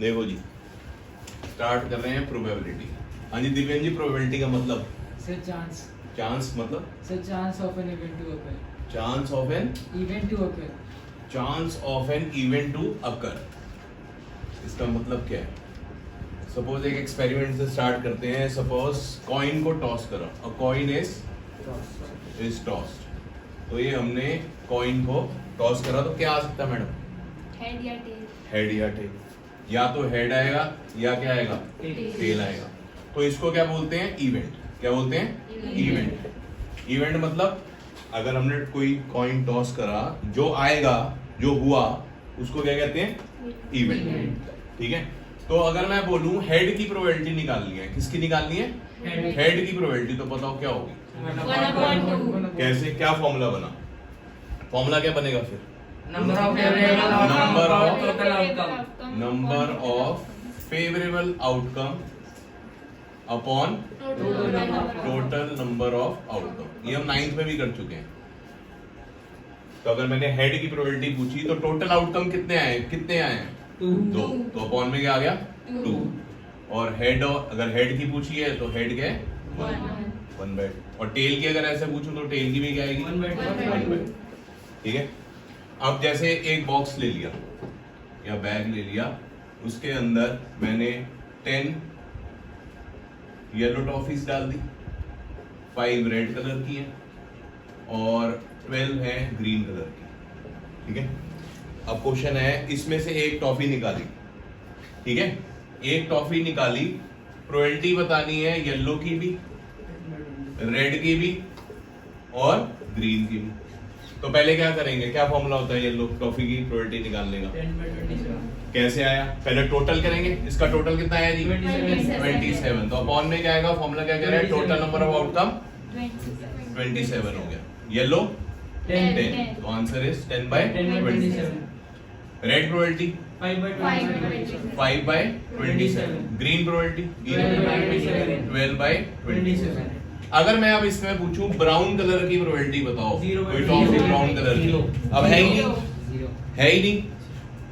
देखो जी, स्टार्ट कर रहे हैं प्रोबेबिलिटी। हाँ जी दिव्यन जी, प्रोबेबिलिटी का मतलब? Sir, chance. चांस मतलब? Sir, chance of an event to occur. Chance of an Event to occur. Chance of an event to occur. इसका मतलब क्या है? सपोज एक एक्सपेरिमेंट से स्टार्ट करते हैं। सपोज कॉइन को टॉस करो, अ कॉइन इज टॉस्ड। तो ये हमने कॉइन को टॉस करा, तो क्या आ सकता है मैडम? हेड या टेल? हेड या टेल। या तो हेड आएगा या क्या आएगा? टेल आएगा। तो इसको क्या बोलते हैं? इवेंट। क्या बोलते हैं? इवेंट। इवेंट मतलब अगर हमने कोई कॉइन टॉस करा, जो आएगा, जो हुआ, उसको क्या कहते हैं? इवेंट। ठीक है। तो अगर मैं बोलूं हेड की प्रोबेबिलिटी निकालनी है, किसकी निकालनी है? हेड की प्रोबेबिलिटी। तो बताओ क्या होगी? 1/2। कैसे? क्या फॉर्मूला बना? फॉर्मूला क्या बनेगा फिर? Number of favorable Number outcome of- total outcome. Number of favourable outcome upon total number of outcome. ये हम 9th में भी कर चुके हैं। तो अगर मैंने हेड की प्रोबेबिलिटी पूछी तो टोटल आउटकम कितने आए? कितने आए हैं? 2। तो अपॉन में क्या आ गया? 2। और हेड, अगर हेड की पूछी है तो हेड क्या है? 1/2। और टेल की अगर ऐसे पूछूं तो टेल की भी क्या आएगी? 1/2। ठीक है। अब जैसे एक बॉक्स ले लिया या बैग ले लिया, उसके अंदर मैंने 10 येलो टॉफीज डाल दी, 5 रेड कलर की हैं और 12 है ग्रीन कलर की। ठीक है। अब क्वेश्चन है, इसमें से एक टॉफी निकाली। ठीक है। एक टॉफी निकाली, प्रोबेबिलिटी बतानी है येलो की भी, रेड की भी और ग्रीन की भी। तो पहले क्या करेंगे? क्या फॉर्मूला होता है येलो टॉफी की प्रोबेबिलिटी निकालने का? 10/27. कैसे आया? पहले टोटल करेंगे। इसका टोटल कितना आया जी? 27। तो अपॉन में क्या आएगा? फॉर्मूला क्या कह रहा है? टोटल नंबर ऑफ आउटकम 27 हो गया। येलो 10। तो answer is 10/27। Red probability 5/27. 5/27। Green probability 12/27. 12/27। अगर मैं अब इसमें पूछूं ब्राउन कलर की प्रोबेबिलिटी बताओ, 0/27. कोई टॉफी ब्राउन कलर की, अब है ही नहीं, Zero. है ही नहीं,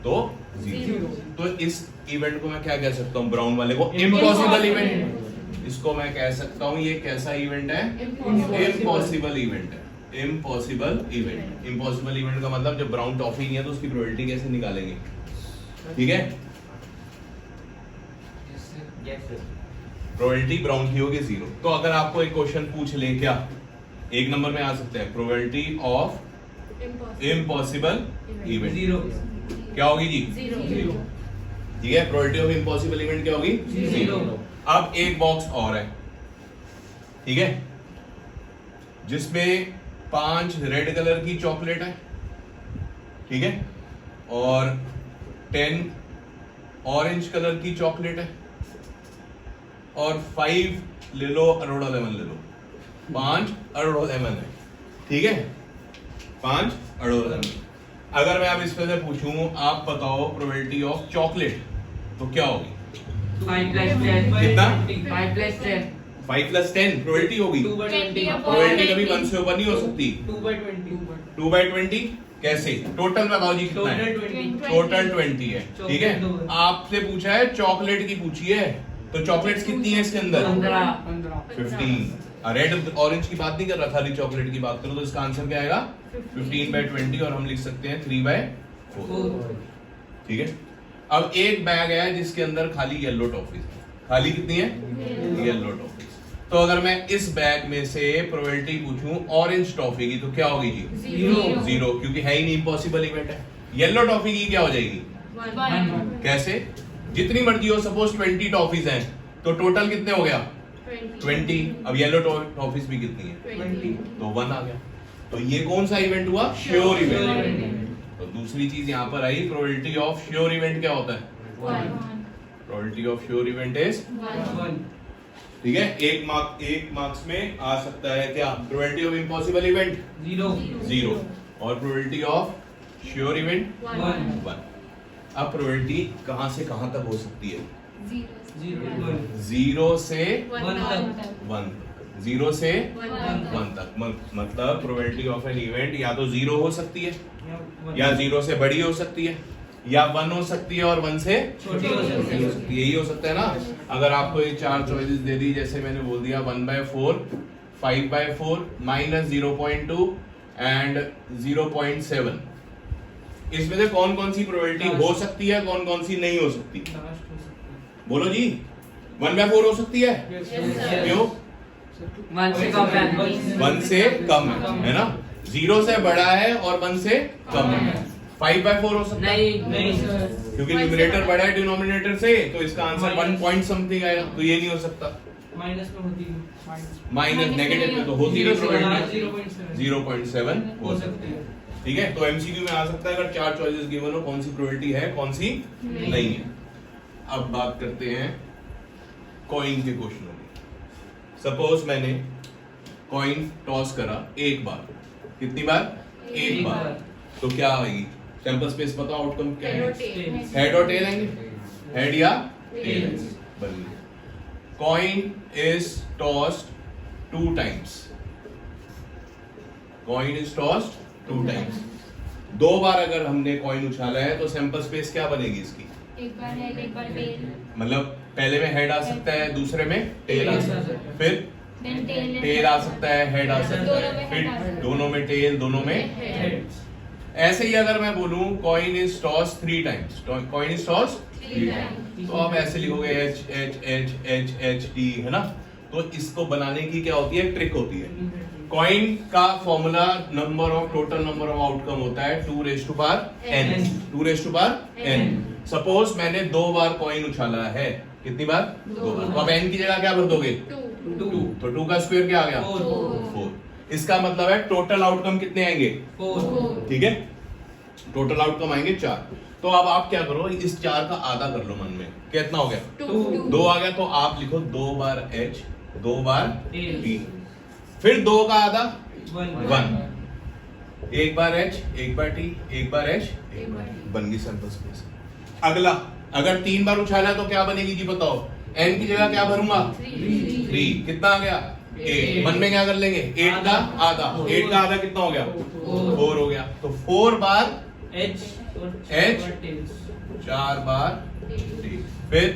तो 0। Zero. तो इस इवेंट को मैं क्या कह सकता हूँ? ब्राउन वाले को इम्पॉसिबल इवेंट। इसको मैं कह सकता हूँ ये कैसा इवेंट है? इम्पॉसिबल इवेंट है। Impossible event. इम्पॉसिबल इवेंट का मतलब जब ब्राउन टॉफी नहीं है तो उसकी प्रोबेबिलिटी कैसे निकालेंगे? ठीक है। Yes, sir. प्रोबेबिलिटी ब्राउन की होगी 0। तो अगर आपको एक क्वेश्चन पूछ ले, क्या एक नंबर में आ सकते हैं? Probability of impossible event 0. क्या होगी जी? 0। ठीक है। प्रोबेबिलिटी ऑफ इम्पॉसिबल इवेंट क्या होगी? 0. अब एक बॉक्स और है, ठीक है, जिसमें 5 रेड कलर की चॉकलेट है, ठीक है, और 10 ऑरेंज कलर की चॉकलेट है और 5 ले लो अरोड़ा लेमन ले लो। 5 अरोड़ा लेमन है। ठीक है। 5 अरोड़ा लेमन। अगर मैं अब इसमें से पूछूं, आप बताओ प्रोबेबिलिटी ऑफ चॉकलेट, तो क्या होगी? 5 plus 10. कितना? 5 plus 10. 5 + 10 प्रोबेबिलिटी होगी। 2/20. प्रोबेबिलिटी कभी 1 से ऊपर नहीं हो सकती। 2/20. 2/20 कैसे? टोटल बताओ जी कितना है? Total 20. टोटल 20 है। ठीक है। चॉकलेट दो। आपसे पूछा है चॉकलेट की, पूछी है, तो चॉकलेट्स कितनी है इसके अंदर? 15. 15। रेड ऑरेंज की बात नहीं कर रहा, खाली चॉकलेट की बात करो, तो इसका आंसर क्या आएगा? 15/20। और हम लिख सकते हैं 3/4। 4. ठीक है। अब एक बैग है जिसके अंदर खाली येलो टॉफीज है। खाली कितनी है? Yellow toffees. तो अगर मैं इस बैग में से प्रोबेबिलिटी पूछूं ऑरेंज टॉफी की, तो क्या होगी जी? 0, क्योंकि है ही नहीं, इम्पॉसिबल इवेंट है। येलो टॉफी की क्या हो जाएगी? 1। कैसे? जितनी मर्जी हो, सपोज 20 टॉफीज हैं, तो टोटल कितने हो गया? 20। अब येलो टॉफीज भी कितनी है? 20। तो 1 आ गया। तो ये कौन सा इवेंट हुआ? Sure event. तो दूसरी चीज यहां पर आई, प्रोबेबिलिटी ऑफ श्योर इवेंट क्या होता है? 1। Probability of sure event is 1. ठीक है। एक मार्क्स में आ सकता है क्या? Probability of impossible event 0. 0 और प्रोबेबिलिटी ऑफ श्योर इवेंट 1. 1। अब प्रोबेबिलिटी कहां से कहां तक हो सकती है? 0. 0 से 1 तक. 1। 0 से 1 तक। मतलब प्रोबेबिलिटी ऑफ एन इवेंट या तो 0 हो सकती है या 0 से बड़ी हो सकती है या 1 हो सकती है और 1 से छोटी हो सकती है। यही हो सकता है ना। अगर आपको ये 4 चॉइसेस दे दी, जैसे मैंने बोल दिया 1/4, 5/4, -0.2 एंड 0.7, इसमें से कौन कौन सी प्रोबेबिलिटी हो सकती है, कौन कौन सी नहीं हो सकती? लास्ट हो सकता है। बोलो जी। 1/4 हो सकती है, Yes, sir. क्यों? 1 से कम है। 1 से कम है ना, 0 से बड़ा है और 1 से कम है। 5/4 हो सकता है, नहीं सर। क्योंकि न्यूमरेटर बड़ा है डिनोमिनेटर से, तो इसका आंसर 1 पॉइंट समथिंग आएगा, तो ये नहीं हो सकता। माइनस में होती है। माइनस नेगेटिव में तो होती है 0.7 प्रोबेबिलिटी 0.7 हो सकती है। ठीक है। तो एमसीक्यू में आ सकता है अगर 4 चॉइसेस गिवन हो, कौन सी प्रोबेबिलिटी है, कौन सी नहीं है। अब बात करते हैं कॉइन के क्वेश्चनों की। सपोज मैंने कॉइन टॉस करा एक बार, कितनी बार? एक बार। तो क्या आएगी? सैंपल स्पेस बताओ, आउटकम क्या है? हेड और टेल आएंगे, हेड या टेल बन गई। Coin is tossed 2 times, coin is tossed 2 times. 2 बार अगर हमने कॉइन उछाला है तो सैंपल स्पेस क्या बनेगी इसकी? एक बार हेड एक बार टेल, मतलब पहले में हेड आ सकता है, दूसरे में टेल आ सकता है, फिर देन टेल टेल आ सकता है, हेड आ सकता दोनों है, में फिर head आ सकता है। दोनों में टेल, दोनों में। हेड। ऐसे ही अगर मैं बोलूं coin is toss 3 times, coin is toss 3 times, तो आप ऐसे लिखोगे H H H H H T, है ना। तो इसको बनाने की क्या होती है, ट्रिक होती है। कॉइन का formula number of total number of outcome होता है 2n, 2n। सपोज मैंने 2 बार कॉइन उछाला है, कितनी बार? 2 बार। तो अब n की जगह क्या भर दोगे? 2। तो 2 का स्क्वायर क्या आ गया? 4। इसका मतलब है टोटल आउटकम कितने आएंगे? 4। ठीक है, टोटल आउटकम आएंगे 4। तो अब आप क्या करो, इस 4 का आधा कर लो मन में, कितना हो गया? 2 आ गया। तो आप लिखो 2 बार h, 2 बार t, फिर 2 का आधा 1, 1 बार h, 1 बार t, 1 बार h, 1 बार t, बन गई सैंपल स्पेस। अगला, अगर 3 बार उछाला तो क्या बनेगी जी बताओ? n की जगह क्या भरूंगा? 3। कितना आ गया? 8। मन में क्या कर लेंगे? 8 का आधा, 8 का आधा कितना हो गया? 4 हो गया। तो 4 बार H, 4 बार t, फिर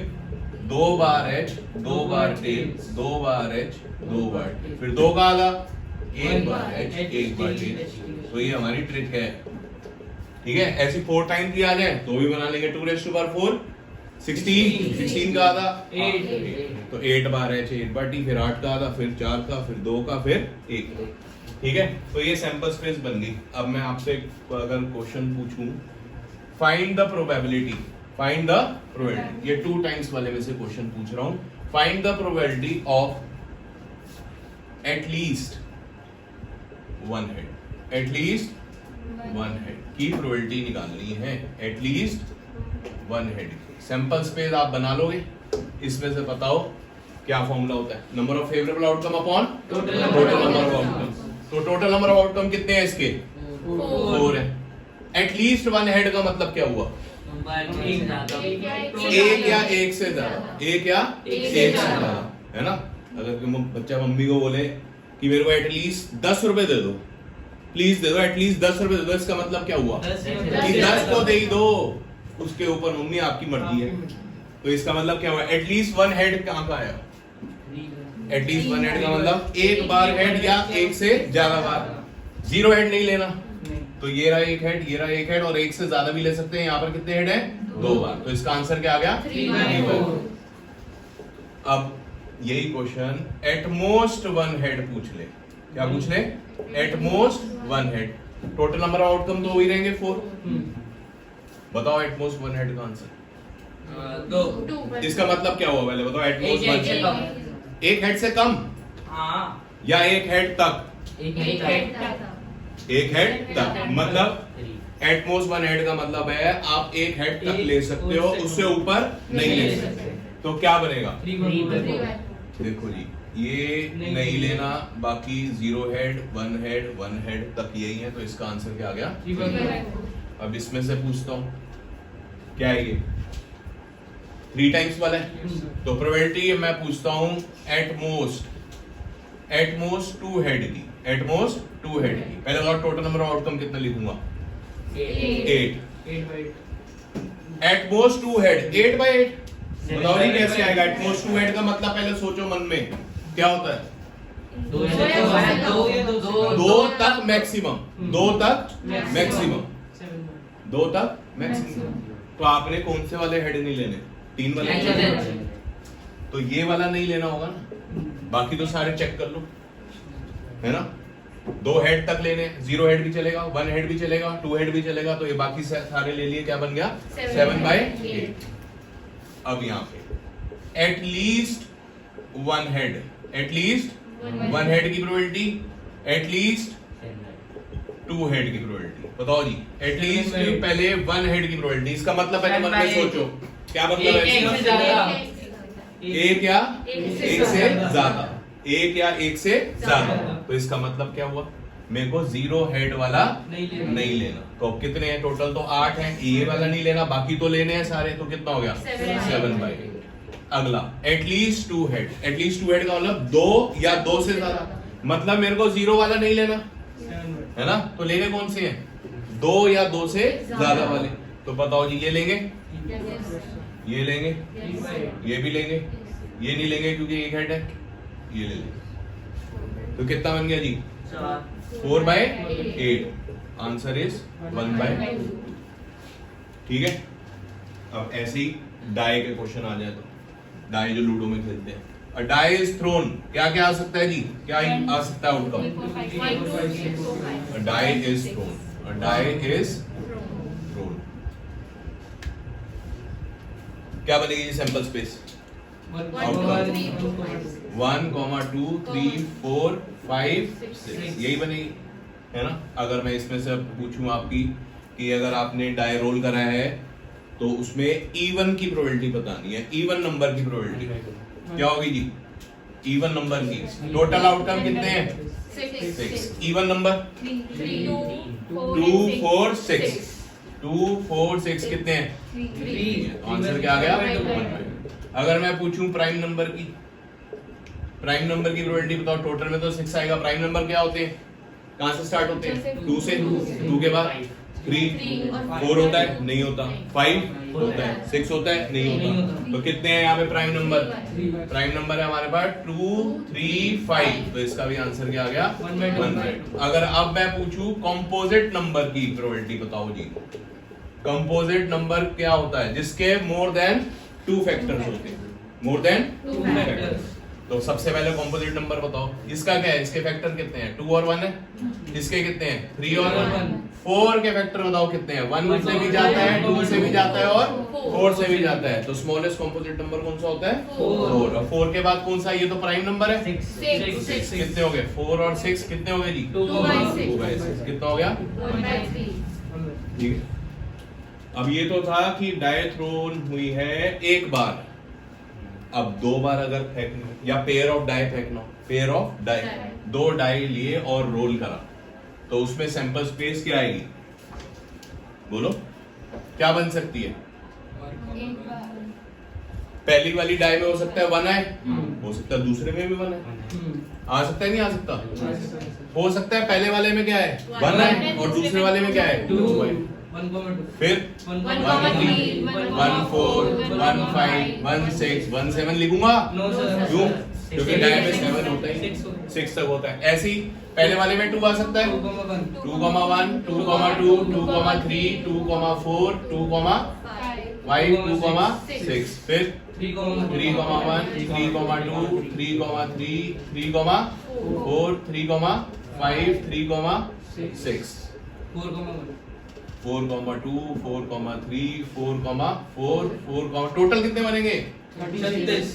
2 बार h, 2 बार t, 2 बार h, 2 बार t, फिर 2 का आधा 1 बार h, 1 बार t। तो ये हमारी ट्रिक है। ठीक है, ऐसी 4 टाइम की आ जाए तो भी बना लेंगे 2⁴ 16 का आधा 8। तो 8 बार h, 8 बार t, फिर 8 का आधा, फिर 4 का, फिर 2 का, फिर 1। ठीक है, तो ये सैंपल स्पेस बन गई। अब मैं आपसे अगर क्वेश्चन पूछूं, find the probability, find the probability, ये 2 टाइम्स वाले में से क्वेश्चन पूछ रहा हूं। Find the probability of at least 1 head, at least 1 head की प्रोबेबिलिटी निकालनी है, एटलीस्ट 1 हेड। सैंपल स्पेस आप बना लोगे, इसमें से बताओ क्या फॉर्मूला होता है? Number of favourable outcome upon total number of outcome. तो टोटल नंबर ऑफ आउटकम कितने हैं इसके? 4 है। एटलीस्ट 1 हेड का मतलब क्या हुआ? एक या एक से ज्यादा, एक या एक से ज्यादा, है ना। अगर बच्चा मम्मी को बोले कि मेरे को एटलीस्ट 10 रुपए दे दो, प्लीज दे दो, एटलीस्ट 10 रुपए दे दो, इसका मतलब क्या हुआ? 10 तो दे ही दो, उसके ऊपर मम्मी आपकी मर्जी है। तो इसका मतलब क्या हुआ? एटलीस्ट 1 हेड कहां का आया? एटलीस्ट 1 हेड का मतलब एक बार हेड या एक से ज्यादा बार। 0 हेड नहीं लेना, तो ये रहा 1 हेड, ये रहा 1 हेड, और एक से ज्यादा भी ले सकते हैं। यहाँ पर कितने हेड है? 2 बार। तो इसका आंसर क्या आ गया? 3 बार। अब यही क्वेश्चन एट मोस्ट 1 हेड पूछ ले। क्या पूछ ले? At most 1 head. Total number of outcome तो वही रहेंगे 4। बताओ एट मोस्ट 1 हेड का आंसर। 2। इसका मतलब क्या हुआ पहले बताओ? At most 1 head, come. 1 head से कम या 1 हेड तक? 1 हेड तक। मतलब एट मोस्ट 1 हेड का मतलब है आप 1 हेड तक ले सकते हो, उससे ऊपर नहीं ले सकते। तो क्या बनेगा? देखो जी, ये नहीं लेना, बाकी 0 हेड 1 हेड 1 हेड तक यही है। तो इसका आंसर क्या आ गया? अब इसमें से पूछता हूं, क्या है ये? 3 टाइम्स वाला है। तो प्रोबेबिलिटी मैं पूछता हूं एट मोस्ट 2 हेड की, एट मोस्ट 2 हेड की। पहले और टोटल नंबर ऑफ आउटकम कितना लिखूंगा? 8। एट मोस्ट 2 हेड 8 by 8 बताओ जी कैसे आएगा? एट मोस्ट 2 हेड का मतलब पहले सोचो मन में क्या होता है? दो दो तक मैक्सिमम, दो तक मैक्सिमम, दो तक मैक्सिमम। तो आपने कौन से वाले हेड नहीं लेने? 3 वाले। तो ये वाला नहीं लेना होगा ना, बाकी तो सारे चेक कर लो, है ना? 2 हेड तक लेने, 0 हेड भी चलेगा, 1 हेड भी चलेगा, 2 हेड भी चलेगा, तो ये बाकी सारे ले लिए, क्या बन गया? 7 by 8। अब यहाँ पे एटलीस्ट 1 हेड, एटलीस्ट 1 हेड की प्रोबेबिलिटी, एटलीस्ट 2 हेड की प्रोबेबिलिटी। बताओ जी, एटलीस्ट पहले 1 हेड की प्रोबेबिलिटी, इसका मतलब पहले मन में सोचो क्या मतलब है? एक या एक से ज्यादा, एक या एक से ज्यादा। तो इसका मतलब क्या हुआ? मेरे को 0 हेड वाला नहीं लेना। तो अब कितने हैं टोटल? तो 8 हैं। ये वाला नहीं लेना, बाकी तो लेने हैं सारे। तो कितना हो गया? 7 by 8। अगला एटलीस्ट 2 हेड, एटलीस्ट 2 हेड का मतलब 2 या 2 से ज्यादा, मतलब मेरे को 0 वाला नहीं लेना, है ना? तो लेने कौन से हैं? 2 या 2 से ज्यादा वाले। तो बताओ जी, ये लेंगे, ये लेंगे, ये भी लेंगे, ये नहीं लेंगे क्योंकि 1 हेड है, ये ले लेंगे। तो कितना बन गया जी? 4 by 8। Answer is 1 by 2। ठीक है। अब ऐसे ही डाई के क्वेश्चन आ जाए तो डाई जो लूडो में खेलते हैं, अ डाई इज थ्रोन, क्या क्या आ सकता है जी? क्या आ सकता है outcome? A die is thrown, a die is thrown. क्या बनेगी सैंपल स्पेस? 1, 2, 3, 4, 5, 6, यही बनेगी, है ना? अगर मैं इसमें से पूछूं आपकी कि अगर आपने डाई रोल करा है तो उसमें इवन की प्रोबेबिलिटी बतानी है, इवन नंबर की प्रोबेबिलिटी क्या होगी जी? इवन नंबर की। टोटल आउटकम कितने हैं? 6। इवन नंबर 2, 4, 6, 2, 4, 6 कितने हैं? 3। आंसर क्या आ गया? 1। अगर मैं पूछूं प्राइम नंबर की, प्राइम नंबर की प्रोबेबिलिटी बताओ। टोटल में तो 6 आएगा, प्राइम नंबर क्या होते हैं? कहां से स्टार्ट होते हैं? 2 से। 2 के बाद 3, 4 होता है? नहीं होता। 5 होता है? 6 होता है? नहीं होता। तो कितने हैं यहाँ पे प्राइम नंबर? प्राइम नंबर है हमारे पास 2, 3, 5। तो इसका भी आंसर क्या आ गया? 1/2। अगर अब मैं पूछूं कंपोजिट नंबर की प्रोबेबिलिटी बताओ जी। कंपोजिट नंबर क्या होता है? जिसके मोर देन 2 फैक्टर्स होते हैं, मोर देन 2 फैक्टर्स। तो सबसे पहले कंपोजिट नंबर बताओ, इसका क्या है? इसके फैक्टर कितने हैं? 2 और 1 है। इसके कितने हैं? 3 और 1। 4 के फैक्टर बताओ कितने हैं? 1 से भी जाता है, 2 से भी जाता है और 4 से भी जाता है। तो स्मॉलेस्ट कंपोजिट नंबर कौन सा होता है? 4। और 4 के बाद कौन सा? ये तो प्राइम नंबर है। 6 कितने हो गए? 4 और 6 कितने हो गए जी? 2/6। कितना हो गया? 1/3। ठीक है। अब ये तो था कि डाई थ्रोन हुई है एक बार, अब 2 बार अगर फेंकना, या पेयर ऑफ डाई फेंकना, पेयर ऑफ डाई, 2 डाई लिए और रोल करा, तो उसमें सैंपल स्पेस क्या आएगी? बोलो क्या बन सकती है? पहली वाली डाई में हो सकता है 1 है, हो सकता है दूसरे में भी 1 है, आ सकता है नहीं आ सकता? हो सकता है पहले वाले में क्या है? 1 है और दूसरे वाले में क्या है? 2 है। फिर 1, 3, 1, 4, 1, 5, 1, 6, 1, 7 लिखूंगा? क्यों? क्योंकि डाई में 7 होता है, 6 तक होता है। ऐसे ही पहले वाले में 2 आ सकता है, 2,1, 2,2, 2,3, 2,4, 2,5, 2,6। फिर 3,1, 3,2, 3,3, 3,4, 3,5, 3,6, 4,2, 4,3, 4,4, टोटल कितने बनेंगे? 36।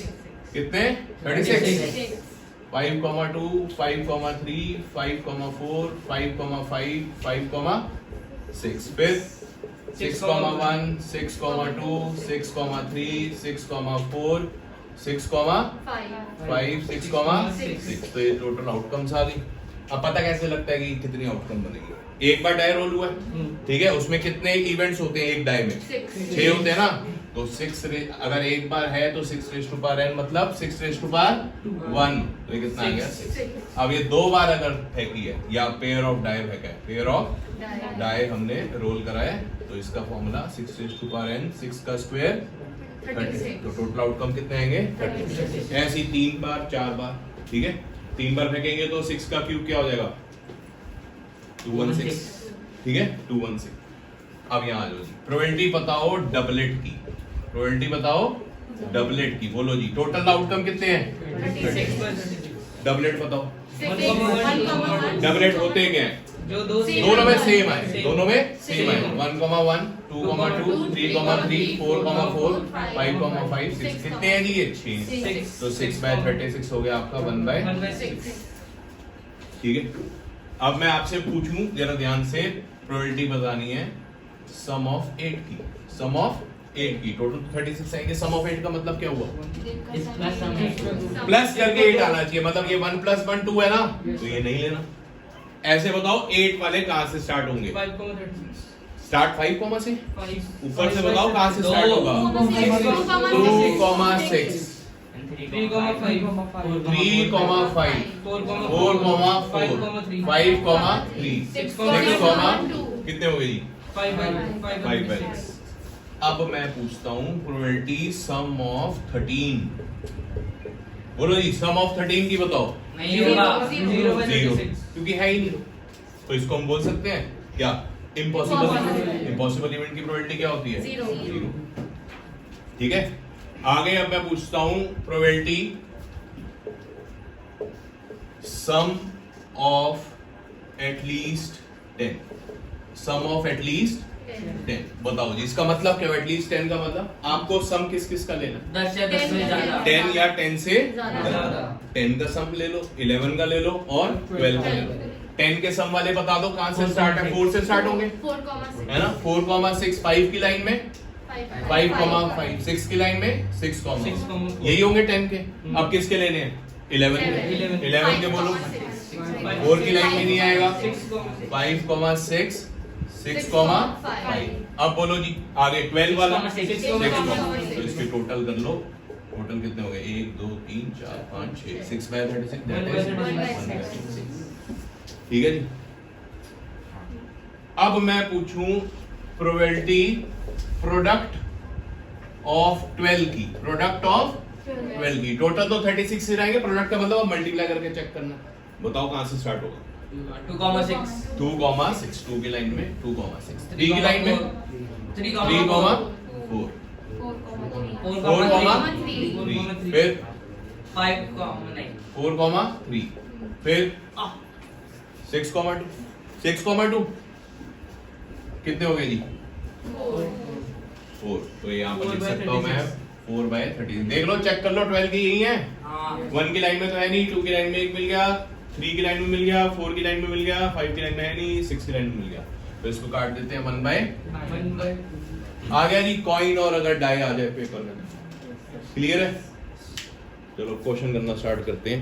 कितने? 36। 5,2, 5,3, 5,4, 5,5, 5,6। फिर 6,1, 6,2, 6,3, 6,4, 6,5, 6,6। तो ये टोटल आउटकम्स आ गई। अब पता कैसे लगता है कि कितनी आउटकम बनेगी? एक बार डाई रोल हुआ है, ठीक है, उसमें कितने इवेंट्स होते हैं एक डाई में? 6 होते हैं ना। तो अगर एक बार है तो 6 रेज टू पावर n मतलब 6 रेज टू पावर 1, तो ये कितना आ गया 6। अब ये 2 बार अगर फेंकी है या पेयर ऑफ डाई फेंका है, पेयर ऑफ डाई हमने रोल कराया, तो इसका formula 6 raise to power n, 6 का स्क्वायर 36, तो टोटल आउटकम कितने आएंगे 36। ऐसे ही 3 बार 4 बार, ठीक है। 3 बार फेंकेंगे तो 6 का क्यूब क्या हो जाएगा 216, ठीक है 216। अब यहाँ आ जाओ जी, प्रोबेबिलिटी बताओ डबलेट की, प्रोबेबिलिटी बताओ डबलेट की, बोलो जी टोटल आउटकम कितने हैं 36, डबलेट बताओ। 1, डबलेट होते क्या हैं, जो दो दोनों में सेम आए, दोनों में सेम आए, 1,1 2,2 3,3 4,4 5,5 6, कितने हैं जी ये 6, तो 6/36 हो गया आपका 1/6, ठीक है। अब मैं आपसे पूछूं जरा ध्यान से, प्रोबेबिलिटी बतानी है सम ऑफ 8 की, सम ऑफ 8 की, टोटल 36 आएंगे, सम ऑफ 8 का मतलब क्या हुआ प्लस करके 8 आना चाहिए, मतलब ये 1 + 1 2 है ना, तो ये नहीं लेना। ऐसे बताओ 8 वाले कहां से स्टार्ट होंगे, 5,36 स्टार्ट 5 से, 5 ऊपर से बताओ कहां से स्टार्ट होगा 2,6 3,5 3,5 4,4 5,3 6,2 कितने हो गए जी 5/6। अब मैं पूछता हूं प्रोबेबिलिटी सम ऑफ 13, बोलो जी सम ऑफ 13 की बताओ। नहीं होगा 0, क्योंकि है ही नहीं, तो इसको हम बोल सकते हैं क्या इम्पॉसिबल। इम्पॉसिबल इवेंट की प्रोबेबिलिटी क्या होती है 0, ठीक है। आगे अब मैं पूछता हूं probability sum of at least 10, sum of at least 10 बताओ जी, इसका मतलब क्या है एटलीस्ट 10 का मतलब, आपको सम किस किस का लेना, 10 या 10 से ज्यादा 10 या 10 से ज्यादा। ज्यादा। 10 का सम ले लो, 11 का ले लो और 12 का ले लो। 10 के सम वाले बता दो कहां से स्टार्ट है, 4 से स्टार्ट होंगे, 4,6 है ना, 4,6 5 की लाइन में 5,5 6 की लाइन में 6,4 यही होंगे 10 के। अब किसके लेने हैं 11 के, 11 के बोलो 4 की लाइन में नहीं आएगा 5,6 6,5। अब बोलो जी आगे 12 वाला 6, तो इसके टोटल कर लो, टोटल कितने हो गए 1 2 3 4 5 6 6/36 दैट इज 1/6, ठीक है जी। अब मैं पूछूं प्रोबेबिलिटी प्रोडक्ट ऑफ 12 की, प्रोडक्ट ऑफ 12 की, टोटल तो 36 से रहेंगे, प्रोडक्ट का मतलब मल्टीप्लाई करके चेक करना, बताओ कहां से स्टार्ट होगा 2,6 2,6 2 की लाइन में 2,6 3 की लाइन में 3,4 4,3 फिर 5,9 4,3 फिर 6,2 6,2 कितने हो गए जी 4, तो यहाँ पर लिख सकता हूँ मैं 4/30, देख लो चेक कर लो 12 की यही है, 1 की लाइन में तो है नहीं, 2 की लाइन में 1 मिल गया, 3 की लाइन में मिल गया, 4 की लाइन में मिल गया, 5 की लाइन में है नहीं, 6 की लाइन में मिल गया, तो इसको काट देते हैं 1/। आ गया जी कॉइन, और अगर डाई आ जाए पेपर में, क्लियर है। चलो क्वेश्चन करना स्टार्ट करते हैं।